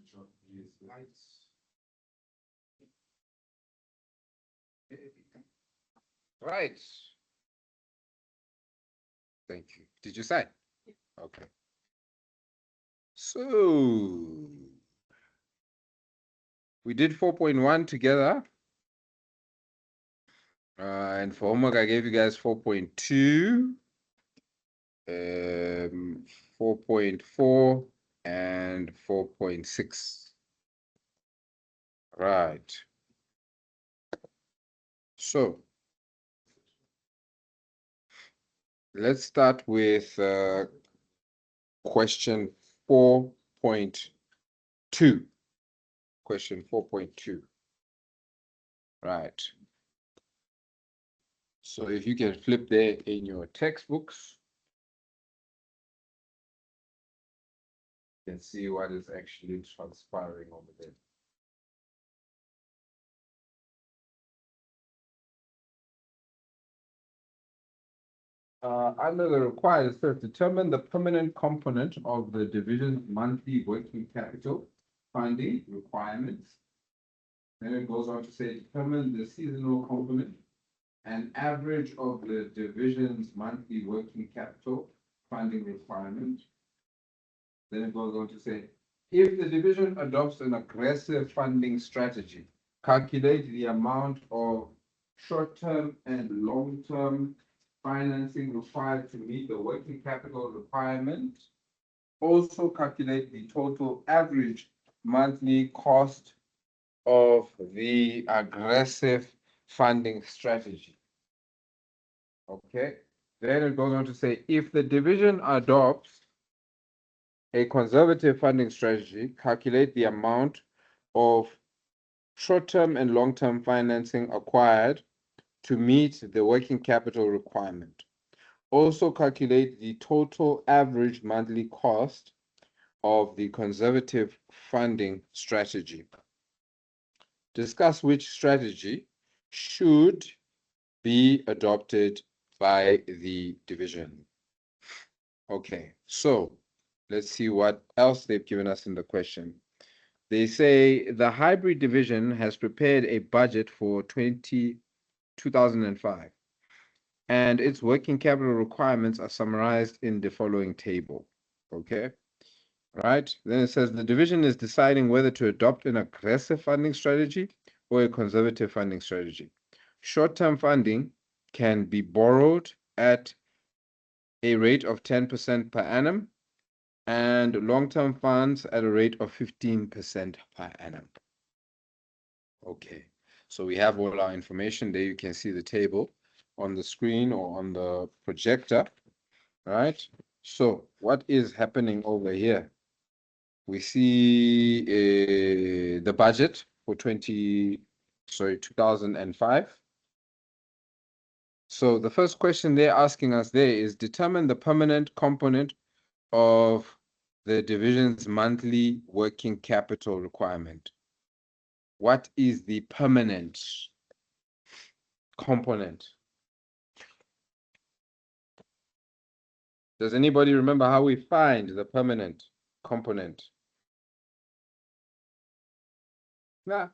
switch off these lights. Right. Thank you. Did you sign? Okay. So we did 4.1 together. And for homework, I gave you guys 4.2, 4.4, and 4.6. Right. So let's start with question 4.2. Question 4.2. Right. So if you can flip there in your textbooks, you can see what is actually transpiring over there. Under the required, it says determine the permanent component of the division's monthly working capital funding requirements. Then it goes on to say determine the seasonal component and average of the division's monthly working capital funding requirement. Then it goes on to say, if the division adopts an aggressive funding strategy, calculate the amount of short-term and long-term financing required to meet the working capital requirement. Also calculate the total average monthly cost of the aggressive funding strategy. Okay. Then it goes on to say, if the division adopts a conservative funding strategy, calculate the amount of short-term and long-term financing acquired to meet the working capital requirement. Also calculate the total average monthly cost of the conservative funding strategy. Discuss which strategy should be adopted by the division. Okay, so let's see what else they've given us in the question. They say the hybrid division has prepared a budget for 2005, and its working capital requirements are summarized in the following table. Okay, right? Then it says the division is deciding whether to adopt an aggressive funding strategy or a conservative funding strategy. Short-term funding can be borrowed at a rate of 10% per annum, and long-term funds at a rate of 15% per annum. Okay, so we have all our information there. You can see the table on the screen or on the projector, right? So what is happening over here? We see the budget for 2005. So the first question they're asking us there is determine the permanent component of the division's monthly working capital requirement. What is the permanent component? Does anybody remember how we find the permanent component? Yeah.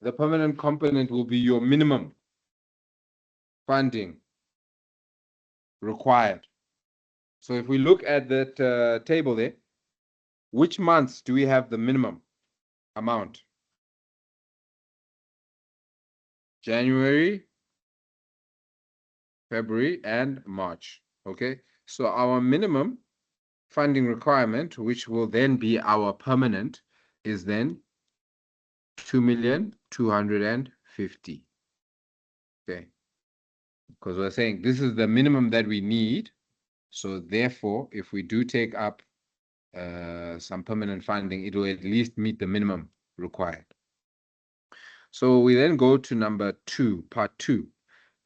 The permanent component will be your minimum funding required. So if we look at that table there, which months do we have the minimum amount? January, February, and March. Okay, so our minimum funding requirement, which will then be our permanent, is then 2,250,000. Okay, because we're saying this is the minimum that we need. So therefore, if we do take up some permanent funding, it will at least meet the minimum required. So we then go to number 2, part 2,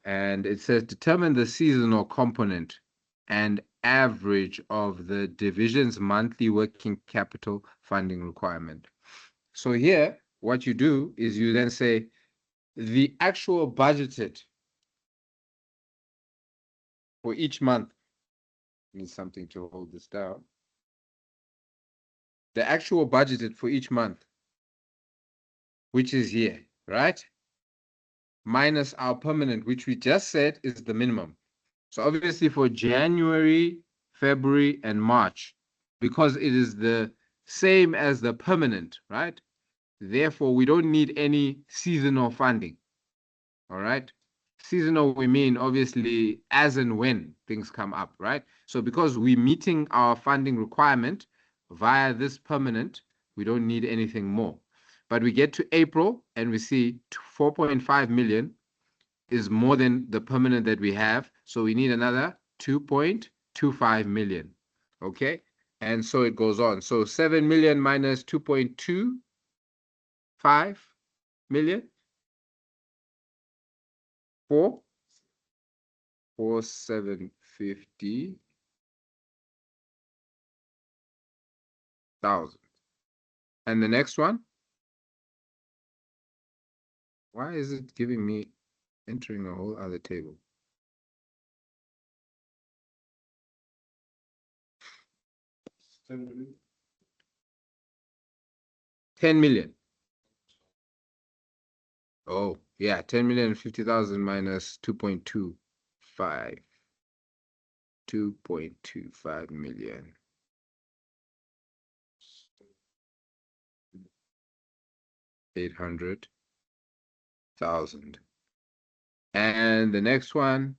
and it says determine the seasonal component and average of the division's monthly working capital funding requirement. So here, what you do is you then say the actual budgeted for each month, Need something to hold this down. The actual budgeted for each month, which is here, right? Minus our permanent, which we just said is the minimum. So obviously for January, February, and March, because it is the same as the permanent, right? Therefore, we don't need any seasonal funding. All right. Seasonal, we mean obviously as and when things come up, right? So because we're meeting our funding requirement via this permanent, we don't need anything more. But we get to April and we see 4.5 million is more than the permanent that we have. So we need another 2.25 million. Okay. And so it goes on. So 7 million minus 2.25 million. 750,000. And the next one, why is it giving me entering a whole other table? $10 million. Oh, yeah, 10,050,000 minus 2.25. 2.25 million. 800,000. And the next one,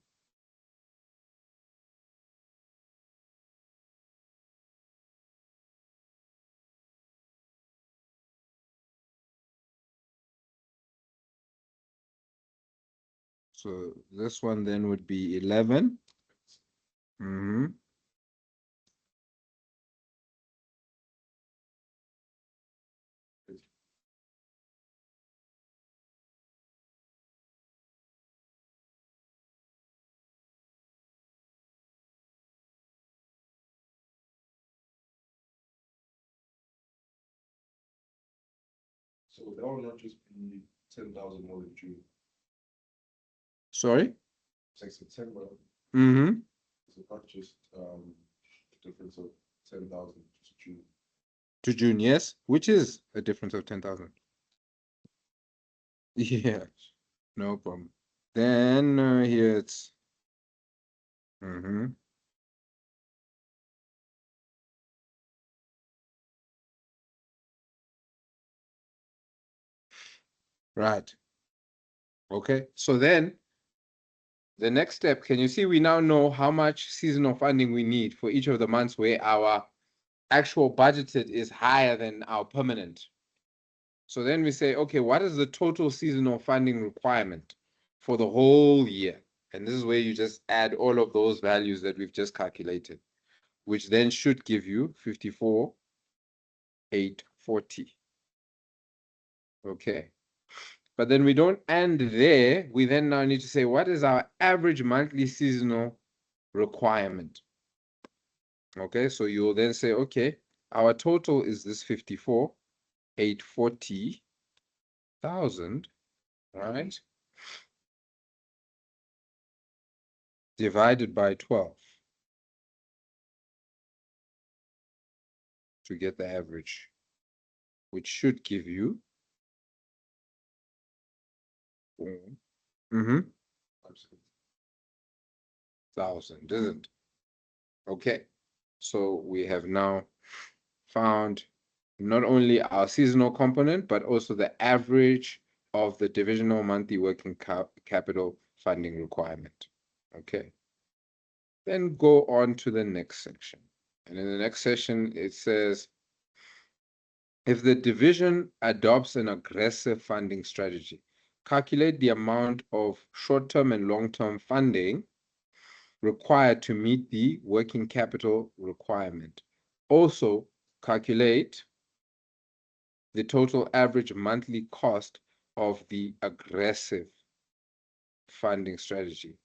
so this one then would be 11. So that will not just be 10,000 more than June. Sorry? It's like September. So not just the difference of 10,000 to June. To June, yes, which is a difference of 10,000. Yeah, no problem. Then here it's right. Okay, so then the next step, can you see we now know how much seasonal funding we need for each of the months where our actual budgeted is higher than our permanent. So then we say, okay, what is the total seasonal funding requirement for the whole year? And this is where you just add all of those values that we've just calculated, which then should give you 54,840. Okay. But then we don't end there. We then now need to say, what is our average monthly seasonal requirement? Okay, so you'll then say, okay, our total is this 54,840,000, right? Divided by 12 to get the average, which should give you 1,000, isn't it? Okay, so we have now found not only our seasonal component, but also the average of the divisional monthly working capital funding requirement. Okay. Then go on to the next section. And in the next section, it says, if the division adopts an aggressive funding strategy, calculate the amount of short-term and long-term funding required to meet the working capital requirement. Also, calculate the total average monthly cost of the aggressive funding strategy.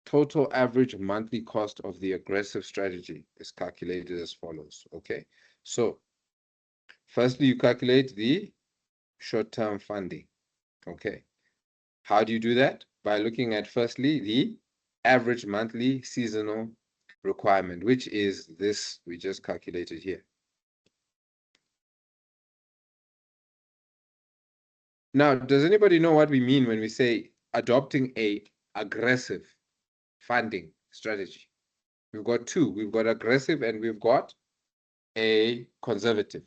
Total average monthly cost of the aggressive strategy is calculated as follows. Okay, so firstly, you calculate the short-term funding. Okay, how do you do that? By looking at firstly the average monthly seasonal requirement, which is this we just calculated here. Now, does anybody know what we mean when we say adopting a aggressive funding strategy? We've got two. We've got aggressive and we've got a conservative.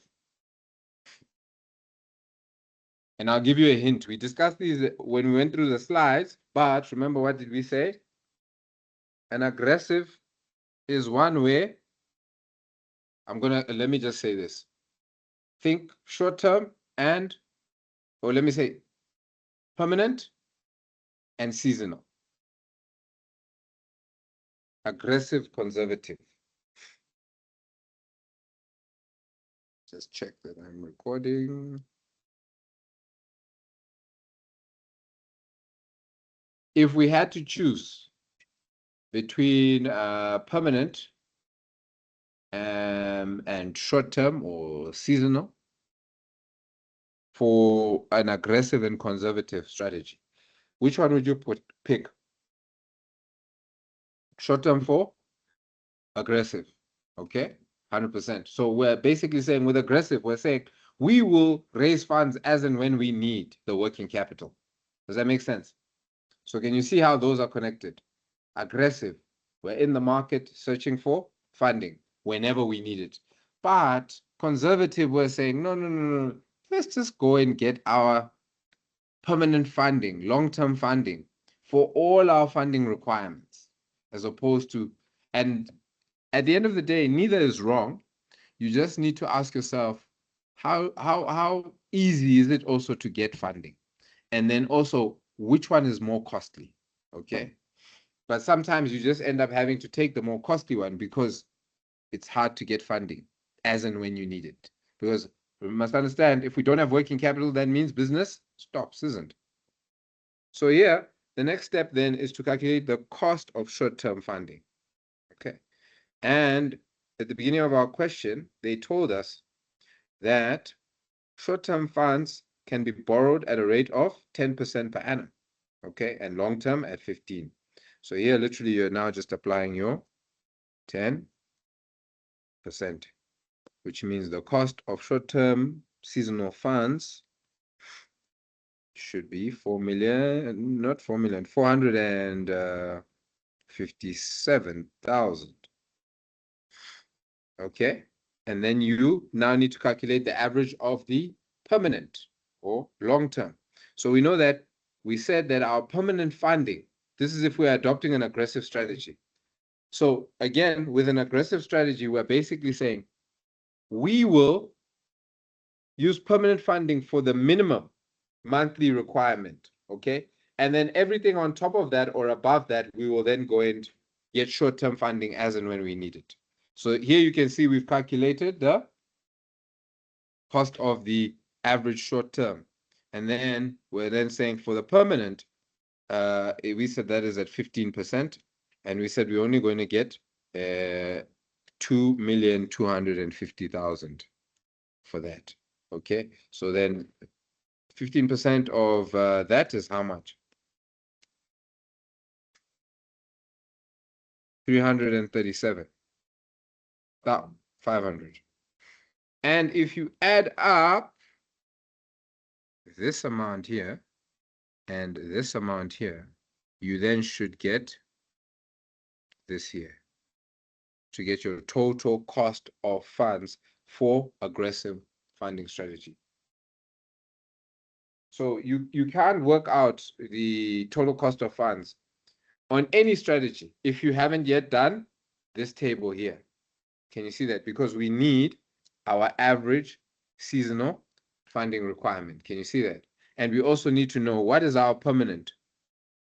And I'll give you a hint. We discussed these when we went through the slides, but remember, what did we say? An aggressive is one where let me just say this. Think short term or let me say permanent and seasonal. Aggressive, conservative. Just check that I'm recording. If we had to choose between permanent and short-term or seasonal for an aggressive and conservative strategy, which one would you pick? Short-term for aggressive, okay, 100%. So we're basically saying with aggressive, we're saying we will raise funds as and when we need the working capital. Does that make sense? So can you see how those are connected? Aggressive, we're in the market searching for funding whenever we need it. But conservative, we're saying, no. Let's just go and get our permanent funding, long-term funding for all our funding requirements, as opposed to, and at the end of the day, neither is wrong. You just need to ask yourself, how easy is it also to get funding? And then also, which one is more costly? Okay. But sometimes you just end up having to take the more costly one because it's hard to get funding as and when you need it. Because we must understand, if we don't have working capital, that means business stops, isn't it? So here, the next step then is to calculate the cost of short-term funding. Okay. And at the beginning of our question, they told us that short-term funds can be borrowed at a rate of 10% per annum. Okay. And long-term at 15. So here, literally, you're now just applying your 10%, which means the cost of short-term seasonal funds should be 457,000. Okay. And then you now need to calculate the average of the permanent or long-term. So we know that we said that our permanent funding, this is if we're adopting an aggressive strategy. So again, with an aggressive strategy, we're basically saying we will use permanent funding for the minimum monthly requirement, okay? And then everything on top of that or above that, we will then go and get short-term funding as and when we need it. So here you can see we've calculated the cost of the average short-term. And then we're then saying for the permanent, we said that is at 15%. And we said we're only going to get 2,250,000 for that. Okay, so then 15% of that is how much? 337,500. And if you add up this amount here and this amount here, you then should get this here to get your total cost of funds for aggressive funding strategy. So you can work out the total cost of funds on any strategy if you haven't yet done this table here. Can you see that? Because we need our average seasonal funding requirement. Can you see that? And we also need to know what is our permanent,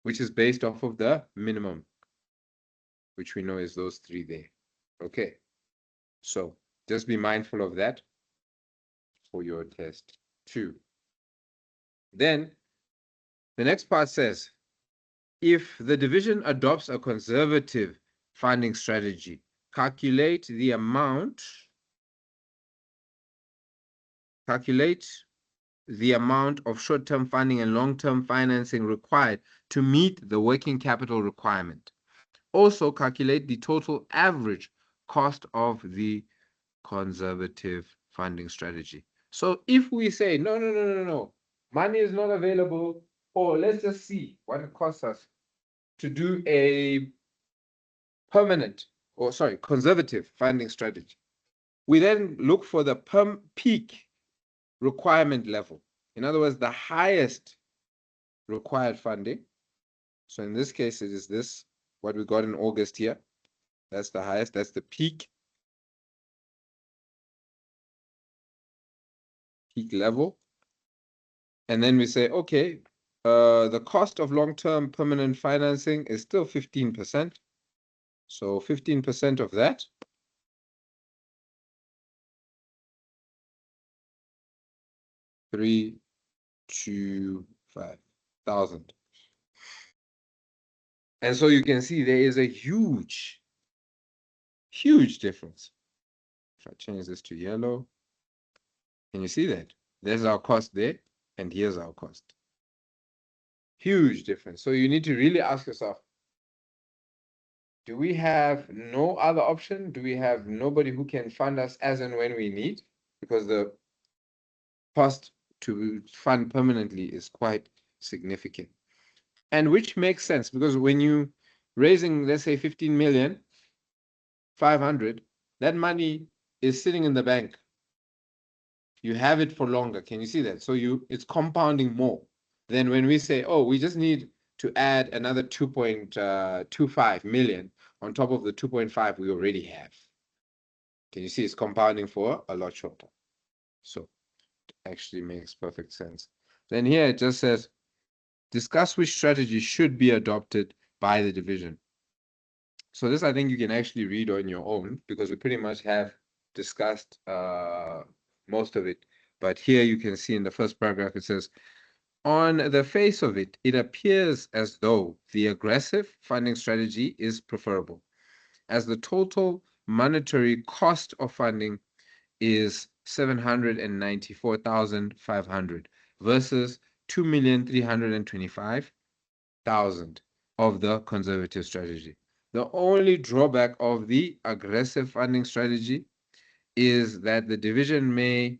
which is based off of the minimum, which we know is those three there. Okay. So just be mindful of that for your test 2. Then the next part says, if the division adopts a conservative funding strategy, calculate the amount of short-term funding and long-term financing required to meet the working capital requirement. Also calculate the total average cost of the conservative funding strategy. So if we say, no, money is not available, or let's just see what it costs us to do a conservative funding strategy. We then look for the peak requirement level. In other words, the highest required funding. So in this case, it is this, what we got in August here. That's the highest, that's the peak level. And then we say, okay, the cost of long-term permanent financing is still 15%. So 15% of that. $325,000. And so you can see there is a huge difference. If I change this to yellow, can you see that? There's our cost there, and here's our cost. Huge difference. So you need to really ask yourself, do we have no other option? Do we have nobody who can fund us as and when we need? Because the cost to fund permanently is quite significant. And which makes sense, because when you raising, let's say 15,500,000, that money is sitting in the bank. You have it for longer. Can you see that? So it's compounding more than when we say, oh, we just need to add another 2.25 million on top of the 2.5 we already have. Can you see it's compounding for a lot shorter? So it actually makes perfect sense. Then here it just says, discuss which strategy should be adopted by the division. So this, I think you can actually read on your own, because we pretty much have discussed most of it. But here you can see in the first paragraph, it says, on the face of it, it appears as though the aggressive funding strategy is preferable, as the total monetary cost of funding is 794,500 versus 2,325,000 of the conservative strategy. The only drawback of the aggressive funding strategy is that the division may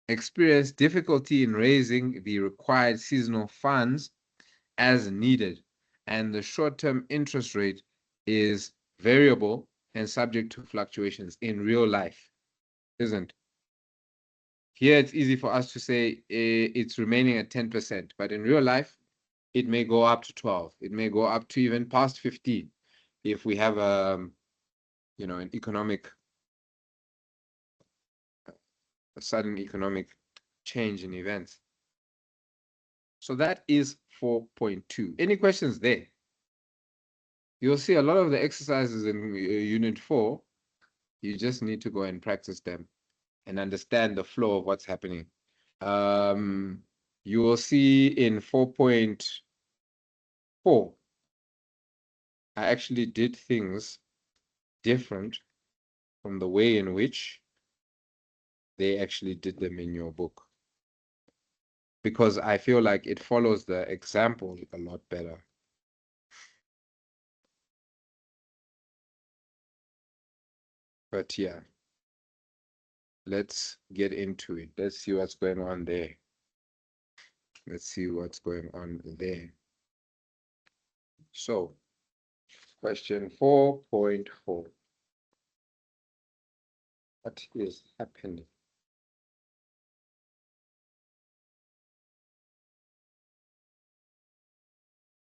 experience difficulty in raising the required seasonal funds as needed, and the short-term interest rate is variable and subject to fluctuations in real life, isn't? Here it's easy for us to say it's remaining at 10%, but in real life, it may go up to 12. It may go up to even past 15 if we have an sudden economic change in events. So that is 4.2. Any questions there? You'll see a lot of the exercises in Unit 4. You just need to go and practice them and understand the flow of what's happening. You will see in 4.4, I actually did things different from the way in which they actually did them in your book, because I feel like it follows the example a lot better. But yeah, let's get into it. Let's see what's going on there. Let's see what's going on there. So, question 4.4. What is happening?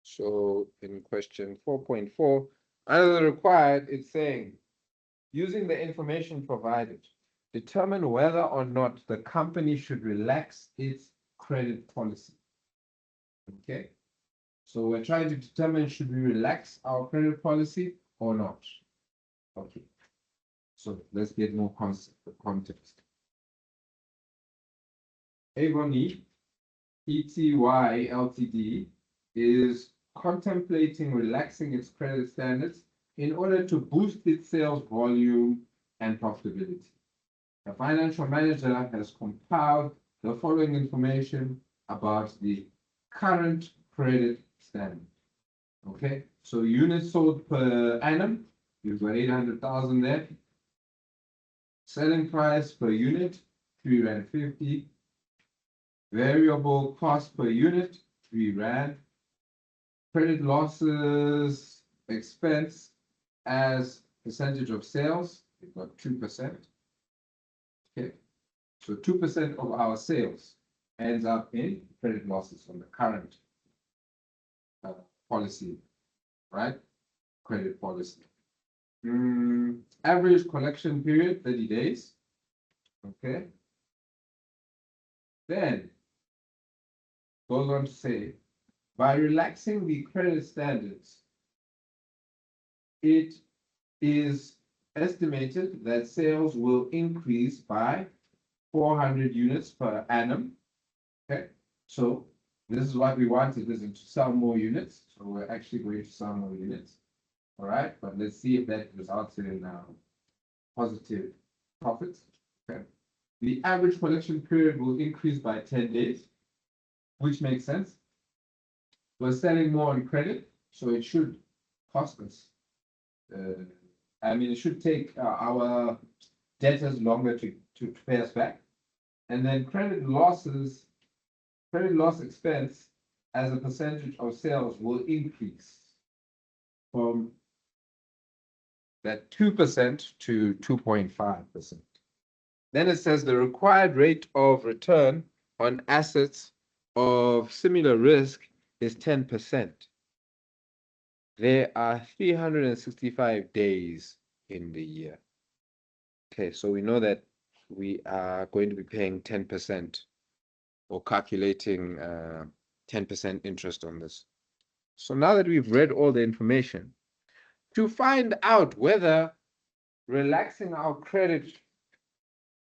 So in question 4.4, under the required, it's saying, using the information provided, determine whether or not the company should relax its credit policy. Okay, so we're trying to determine, should we relax our credit policy or not? Okay, so let's get more context. Avoni Pty Ltd is contemplating relaxing its credit standards in order to boost its sales volume and profitability. The financial manager has compiled the following information about the current credit standard. Okay, so units sold per annum, you've got 800,000 there. Selling price per unit, 3 Rand 50. Variable cost per unit, 3 Rand. Credit losses expense as percentage of sales, we've got 2%. Okay, so 2% of our sales ends up in credit losses from the current policy, right? Credit policy. Average collection period, 30 days. Okay. Then goes on to say, by relaxing the credit standards, it is estimated that sales will increase by 400 units per annum. Okay, so this is what we wanted, is to sell more units. So we're actually going to sell more units. All right, but let's see if that results in positive profits. Okay, the average collection period will increase by 10 days, which makes sense. We're selling more on credit, so it should cost us. It should take our debtors longer to pay us back. And then credit loss expense as a percentage of sales will increase from that 2% to 2.5%. Then it says the required rate of return on assets of similar risk is 10%. There are 365 days in the year. Okay, so we know that we are going to be paying 10% or calculating 10% interest on this. So now that we've read all the information, to find out whether relaxing our credit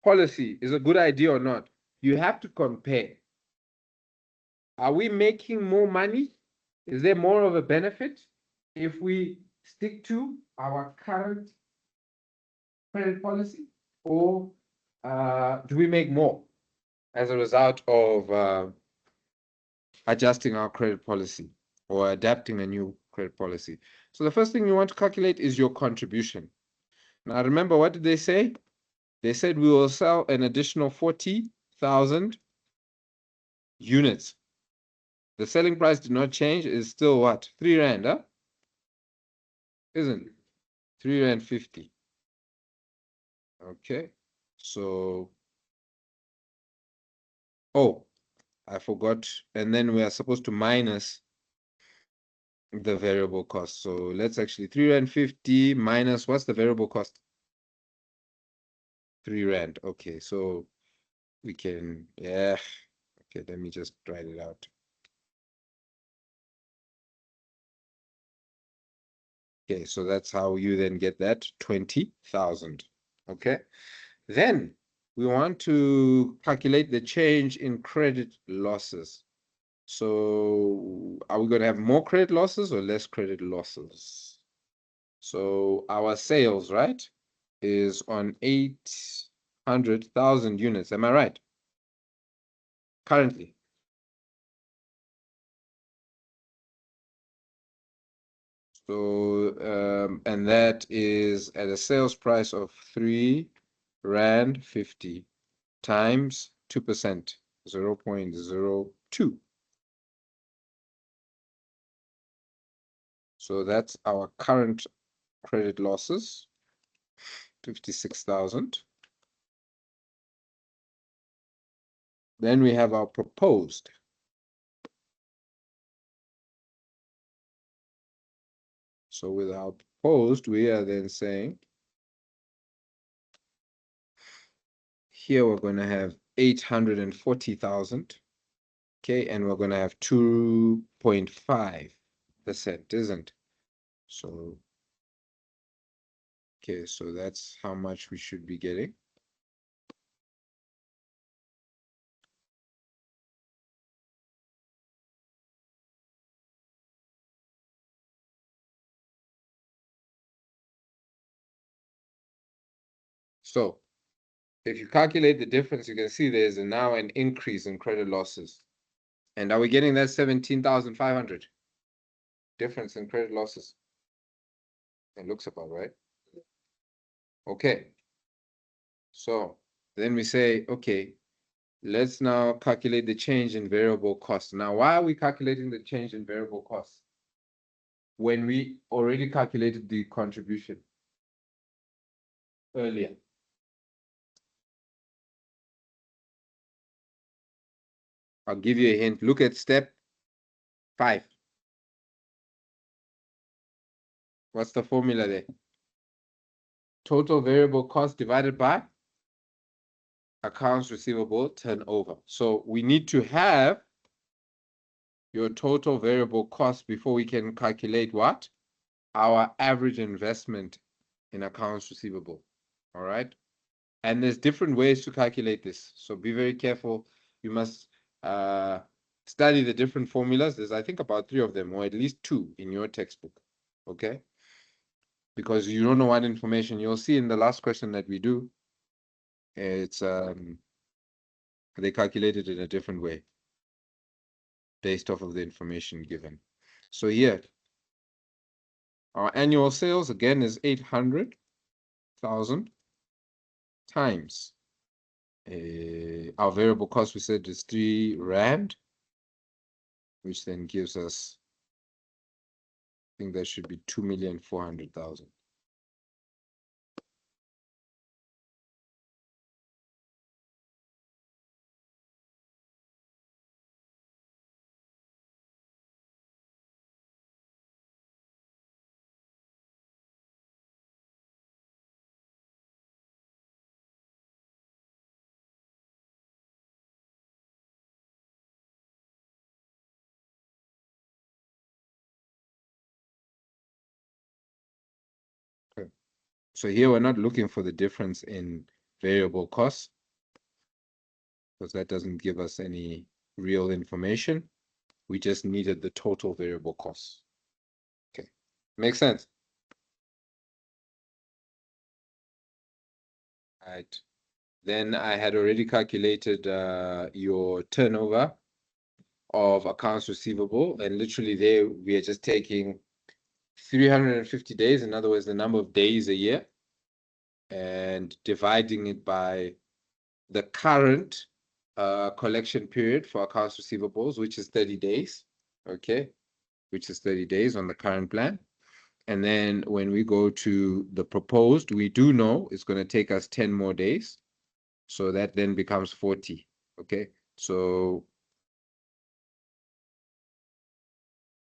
policy is a good idea or not, you have to compare. Are we making more money? Is there more of a benefit if we stick to our current credit policy, or do we make more as a result of adjusting our credit policy or adapting a new credit policy? So the first thing you want to calculate is your contribution. Now remember, what did they say? They said we will sell an additional 40,000 units. The selling price did not change. It's still what? 3 Rand, huh? Isn't it? 3 Rand 50. Okay, so, oh, I forgot. And then we are supposed to minus the variable cost. So let's actually 3 Rand 50 minus, what's the variable cost? 3 Rand. Okay, so we can, yeah. Okay, let me just write it out. Okay, so that's how you then get that 20,000. Okay, then we want to calculate the change in credit losses. So are we going to have more credit losses or less credit losses? So our sales, right, is on 800,000 units. Am I right? Currently. So, and that is at a sales price of 3 Rand 50 times 2%, 0.02. So that's our current credit losses, 56,000. Then we have our proposed. So with our proposed, we are then saying, here we're going to have 840,000. Okay, and we're going to have 2.5%, isn't? So, okay, so that's how much we should be getting. So if you calculate the difference, you can see there's now an increase in credit losses. And are we getting that 17,500? Difference in credit losses. It looks about right. Okay. So then we say, okay, let's now calculate the change in variable costs. Now, why are we calculating the change in variable costs when we already calculated the contribution earlier? I'll give you a hint. Look at step 5. What's the formula there? Total variable cost divided by accounts receivable turnover. So we need to have your total variable cost before we can calculate what? Our average investment in accounts receivable. All right. And there's different ways to calculate this. So be very careful. You must study the different formulas. There's, I think, about 3 of them, or at least 2 in your textbook. Okay. Because you don't know what information you'll see in the last question that we do. It's they calculate it in a different way based off of the information given. So here, our annual sales again is 800,000 times our variable cost, we said, is 3 rand, which then gives us, I think that should be 2,400,000. Okay. So here we're not looking for the difference in variable costs, because that doesn't give us any real information. We just needed the total variable costs. Okay, makes sense. All right. Then I had already calculated your turnover of accounts receivable, and literally there we are just taking 350 days, in other words, the number of days a year, and dividing it by the current collection period for accounts receivables, which is 30 days. Okay, which is 30 days on the current plan. And then when we go to the proposed, we do know it's going to take us 10 more days. So that then becomes 40. Okay, so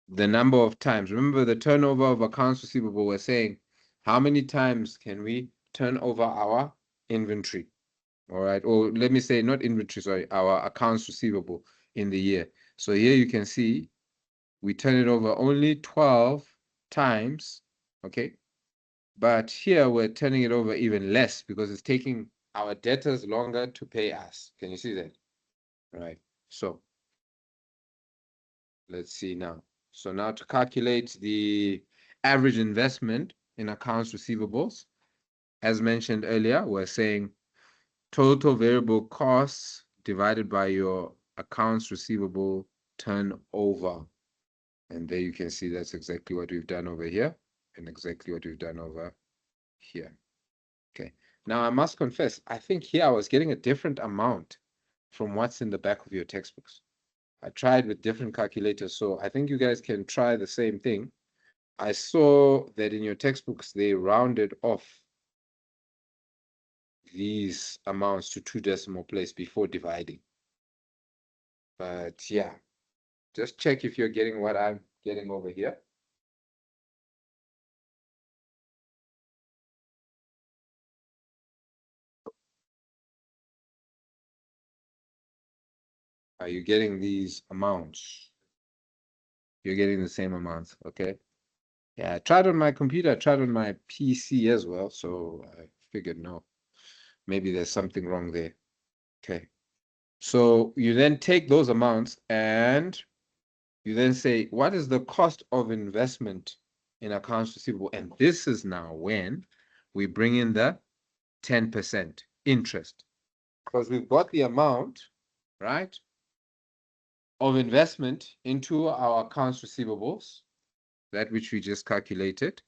the number of times, remember the turnover of accounts receivable, we're saying how many times can we turn over our inventory? All right, or let me say not inventory, sorry, our accounts receivable in the year. So here you can see we turn it over only 12 times. Okay, but here we're turning it over even less because it's taking our debtors longer to pay us. Can you see that? All right, so let's see now. So now to calculate the average investment in accounts receivables, as mentioned earlier, we're saying total variable costs divided by your accounts receivable turnover. And there you can see that's exactly what we've done over here and exactly what we've done over here. Okay. Now I must confess, I think here I was getting a different amount from what's in the back of your textbooks. I tried with different calculators, so I think you guys can try the same thing. I saw that in your textbooks, they rounded off these amounts to 2 decimal places before dividing. But yeah, just check if you're getting what I'm getting over here. Are you getting these amounts? You're getting the same amounts, okay? Yeah, I tried on my computer, I tried on my PC as well, so I figured no, maybe there's something wrong there. Okay. So you then take those amounts and you then say, what is the cost of investment in accounts receivable? And this is now when we bring in the 10% interest, because we've got the amount, right, of investment into our accounts receivables. that which we just calculated,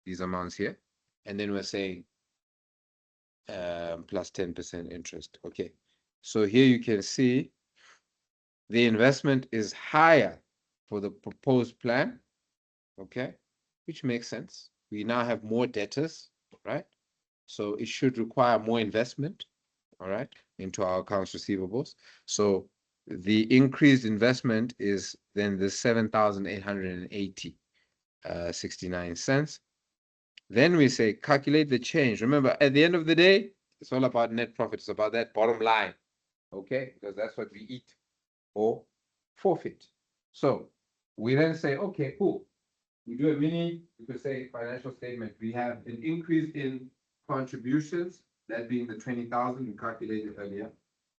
these amounts here, and then we're saying plus 10% interest. Okay, so here you can see the investment is higher for the proposed plan, okay, which makes sense. We now have more debtors, right? So it should require more investment, all right, into our accounts receivables. So the increased investment is then the 7,880 69 cents. Then we say calculate the change. Remember, at the end of the day, it's all about net profit. It's about that bottom line, okay? Because that's what we eat or forfeit. So we then say, okay, cool. We do a mini, you could say financial statement. We have an increase in contributions, that being the 20,000 we calculated earlier.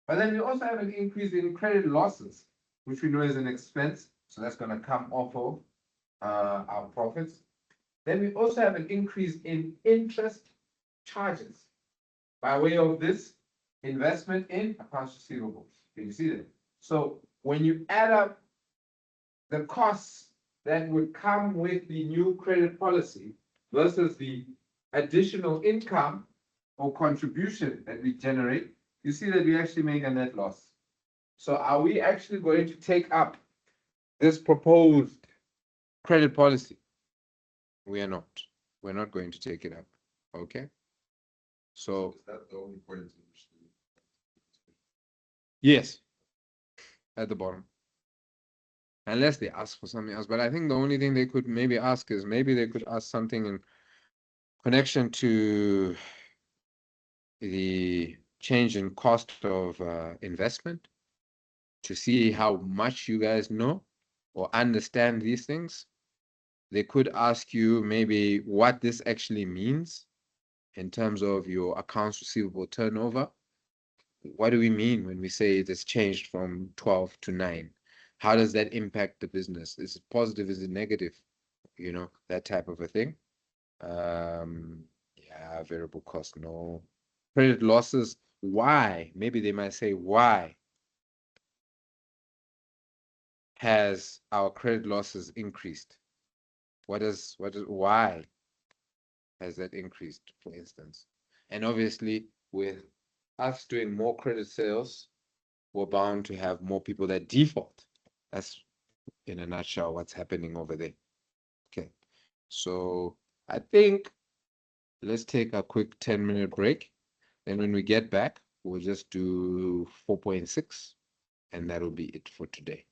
But then we also have an increase in credit losses, which we know is an expense. So that's going to come off of our profits. Then we also have an increase in interest charges by way of this investment in accounts receivables. Can you see that? So when you add up the costs that would come with the new credit policy versus the additional income or contribution that we generate, you see that we actually make a net loss. So are we actually going to take up this proposed credit policy? We are not. We're not going to take it up. Okay. So Is that the only point in which yes, at the bottom. Unless they ask for something else. But I think the only thing they could maybe ask is maybe they could ask something in connection to the change in cost of investment to see how much you guys know or understand these things. They could ask you maybe what this actually means in terms of your accounts receivable turnover. What do we mean when we say it has changed from 12 to 9? How does that impact the business? Is it positive? Is it negative? You know, that type of a thing. Yeah, variable cost, no. Credit losses, why? Maybe they might say, why has our credit losses increased? Why has that increased, for instance? And obviously, with us doing more credit sales, we're bound to have more people that default. That's in a nutshell what's happening over there. Okay, so I think let's take a quick 10-minute break. Then when we get back, we'll just do 4.6, and that'll be it for today.